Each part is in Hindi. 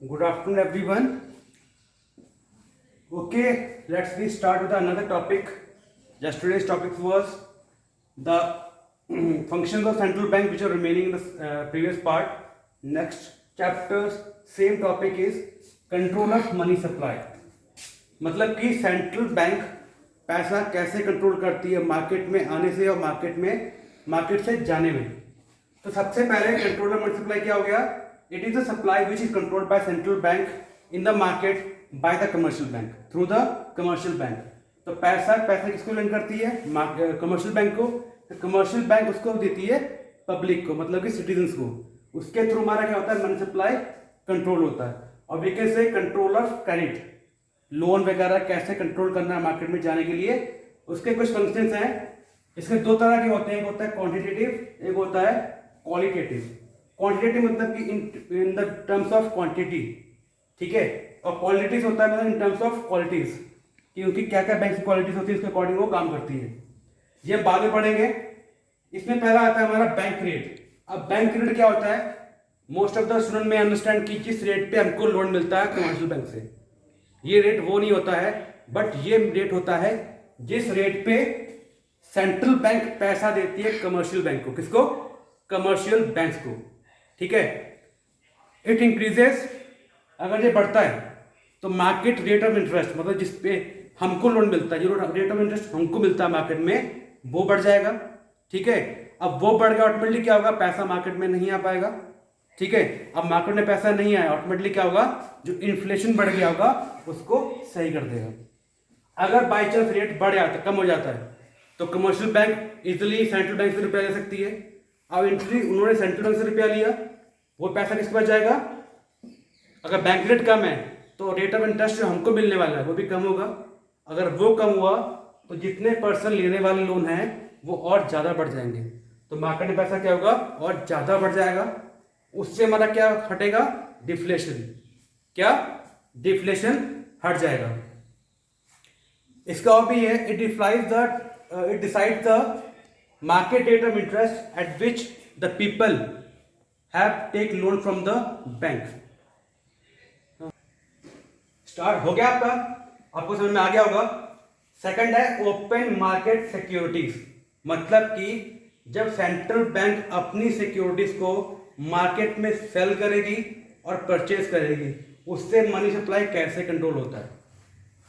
Good afternoon, everyone. Okay, let's we start with another topic. Yesterday's topic was the functions of central bank, which are remaining in the previous part. Next chapter's same topic is control of money supply. मतलब कि सेंट्रल बैंक पैसा कैसे कंट्रोल करती है मार्केट में आने से और मार्केट से जाने में. तो सबसे पहले कंट्रोल ऑफ मनी सप्लाई क्या हो गया? It is the supply which is controlled by central bank in the market by the commercial bank through the commercial bank. तो पैसा किसको लेंड करती है? कमर्शियल बैंक को. तो कमर्शियल बैंक उसको देती है पब्लिक को, मतलब कि सिटीजन्स को. उसके थ्रू हमारा क्या होता है? मनी सप्लाई कंट्रोल होता है. और we can say control of credit, loan वगैरह कैसे कंट्रोल करना है मार्केट में जाने के लिए. उसके कुछ फंक्शंस हैं. इसके दो तरह के होते हैं, एक होता है क्वांटिटेटिव, एक होता है क्वालिटेटिव. क्वांटिटेटिव मतलब कि in the terms of quantity, ठीक है. और क्वालिटीज होता है मतलब इन टर्म्स ऑफ क्वालिटीज, कि उनकी क्या क्या बैंक की क्वालिटीज होती है, उसके अकॉर्डिंग वो काम करती है. ये हम बाद में पढ़ेंगे. इसमें पहला आता है हमारा बैंक रेट. अब बैंक रेट क्या होता है? मोस्ट ऑफ द स्टूडेंट में अंडरस्टैंड की जिस रेट पे हमको लोन मिलता है कमर्शियल बैंक से, ये रेट वो नहीं होता है, बट ये रेट होता है जिस रेट पे सेंट्रल बैंक पैसा देती है कमर्शियल बैंक को. किसको? कमर्शियल बैंक को, ठीक है. इट इंक्रीजेस, अगर ये बढ़ता है तो मार्केट रेट ऑफ इंटरेस्ट, मतलब जिस पे हमको लोन मिलता है, जो रेट ऑफ इंटरेस्ट हमको मिलता है मार्केट में, वो बढ़ जाएगा, ठीक है. अब वो बढ़ गया, ऑटोमेटिकली क्या होगा? पैसा मार्केट में नहीं आ पाएगा, ठीक है. अब मार्केट में पैसा नहीं आया, ऑटोमेटिकली क्या होगा? जो इन्फ्लेशन बढ़ गया होगा उसको सही कर देगा. अगर बाई चांस रेट बढ़ जाता है, कम हो जाता है, तो commercial bank easily central bank से रुपया ले सकती है. अब उन्होंने सेंट्रल बैंक से रुपया लिया, वो पैसा किसके पास जाएगा? अगर बैंक रेट कम है तो रेट ऑफ इंटरेस्ट जो हमको मिलने वाला है वो भी कम होगा. अगर वो कम हुआ तो जितने पर्सन लेने वाले लोन हैं वो और ज़्यादा बढ़ जाएंगे. तो मार्केट में पैसा क्या होगा? और ज़्यादा बढ़ जाएगा. उससे हमारा क्या हटेगा? डिफ्लेशन. क्या? डिफ्लेशन हट जाएगा. इसका और भी है, it decides the market rate of interest at which the people have take loan from the bank. Start हो गया आपका? आपको समझ में आ गया होगा. सेकंड है ओपन मार्केट सिक्योरिटीज. मतलब कि जब सेंट्रल बैंक अपनी सिक्योरिटीज को मार्केट में सेल करेगी और परचेज करेगी, उससे मनी सप्लाई कैसे कंट्रोल होता है?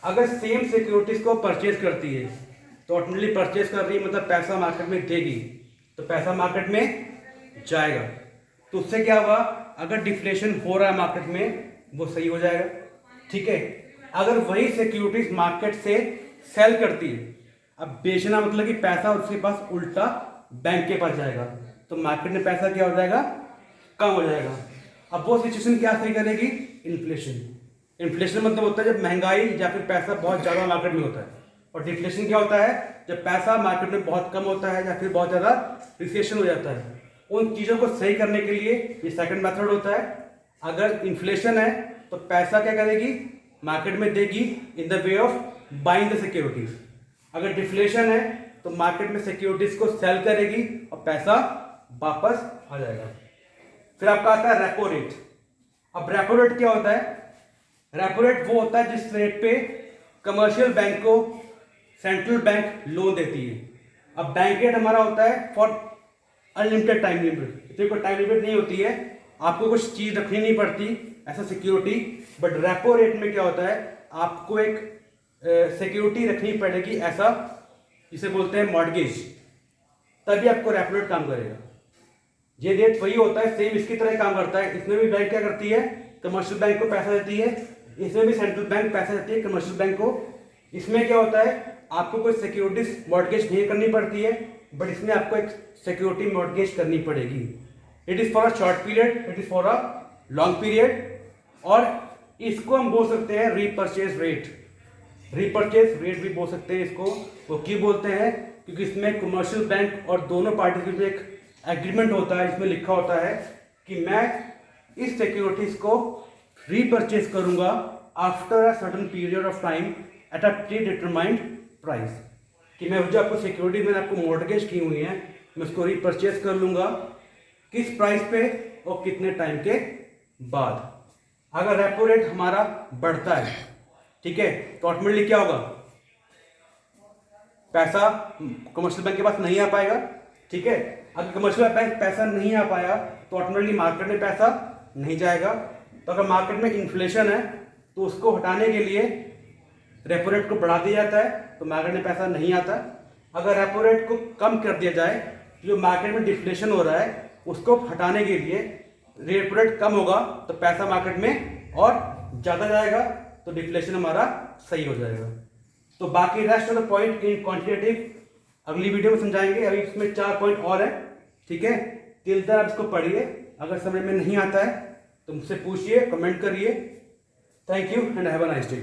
अगर सेम सिक्योरिटीज को परचेज करती है तो ऑटोमेटिकली परचेज कर रही है, मतलब पैसा मार्केट में देगी, तो पैसा मार्केट में जाएगा. तो उससे क्या होगा? अगर डिफ्लेशन हो रहा है मार्केट में, वो सही हो जाएगा, ठीक है. अगर वही सिक्योरिटीज मार्केट से सेल करती है, अब बेचना मतलब कि पैसा उसके पास उल्टा बैंक के पास जाएगा, तो मार्केट में पैसा क्या हो जाएगा? कम हो जाएगा. अब वो सिचुएशन क्या सही करेगी? इन्फ्लेशन. इन्फ्लेशन मतलब होता है जब महंगाई या फिर पैसा बहुत ज़्यादा मार्केट में होता है. और डिफ्लेशन क्या होता है? जब पैसा मार्केट में बहुत कम होता है या फिर बहुत ज़्यादा रिसेशन हो जाता है. उन चीज़ों को सही करने के लिए ये सेकंड मेथड होता है. अगर इन्फ्लेशन है तो पैसा क्या करेगी? मार्केट में देगी in the way of buying the securities. अगर डिफ्लेशन है तो मार्केट में सिक्योरिटीज को सेल करेगी और पैसा वापस आ जाएगा. फिर आपका आता है रेपो रेट. अब रेपो रेट क्या होता है? रेपो रेट वो होता है जिस रेट पे कमर्शियल बैंक को सेंट्रल बैंक लोन देती है. अब बैंक रेट हमारा होता है फॉर अनलिमिटेड टाइम लिमिट. इसमें कोई टाइम लिमिट नहीं होती है, आपको कुछ चीज रखनी नहीं पड़ती ऐसा सिक्योरिटी. बट रेपो रेट में क्या होता है? आपको एक सिक्योरिटी रखनी पड़ेगी, ऐसा जिसे बोलते हैं मॉर्गेज, तभी आपको रेपो रेट काम करेगा. ये रेट वही होता है, सेम इसकी तरह काम करता है. इसमें भी बैंक क्या करती है? कमर्शियल बैंक को पैसा देती है. इसमें भी सेंट्रल बैंक पैसा देती है कमर्शियल बैंक को. इसमें क्या होता है? आपको कोई सिक्योरिटी मॉर्गेज नहीं करनी पड़ती है, बट इसमें आपको एक सिक्योरिटी मॉर्गेज करनी पड़ेगी. It is for a short period, it is for a long period. और इसको हम बोल सकते हैं रीपरचेज रेट. रीपरचेज रेट भी बोल सकते हैं इसको. वो क्यों बोलते हैं? क्योंकि इसमें कमर्शियल बैंक और दोनों पार्टी के बीच एक एग्रीमेंट होता है. इसमें लिखा होता है कि मैं इस सिक्योरिटीज को रीपरचेज करूंगा after a certain period of time at a pre determined price. कि मैं जो आपको सिक्योरिटी मैंने आपको मॉर्गेज की हुई है, मैं उसको रीपरचेज कर लूंगा किस प्राइस पे और कितने टाइम के बाद. अगर रेपो रेट हमारा बढ़ता है, ठीक है, तो ऑटोमेटिकली क्या होगा, पैसा कमर्शियल बैंक के पास नहीं आ पाएगा, ठीक है। अगर कमर्शियल बैंक पैसा नहीं आ पाया तो ऑटोमेटिकली मार्केट में पैसा नहीं जाएगा। तो अगर मार्केट में इन्फ्लेशन है तो उसको हटाने के लिए रेपो रेट को बढ़ा दिया जाता है, तो मार्केट में पैसा नहीं आता। अगर रेपो रेट को कम कर दिया जाए, जो मार्केट में डिफ्लेशन हो रहा है उसको हटाने के लिए रेपो रेट कम होगा तो पैसा मार्केट में और ज़्यादा जाएगा, तो डिफ्लेशन हमारा सही हो जाएगा। तो बाकी rest of the point in quantitative अगली वीडियो में समझाएंगे। अभी इसमें 4 पॉइंट और है, ठीक है। टिल देन आप इसको पढ़िए, अगर समझ में नहीं आता है तो मुझसे पूछिए, कमेंट करिए। Thank you and have a nice day.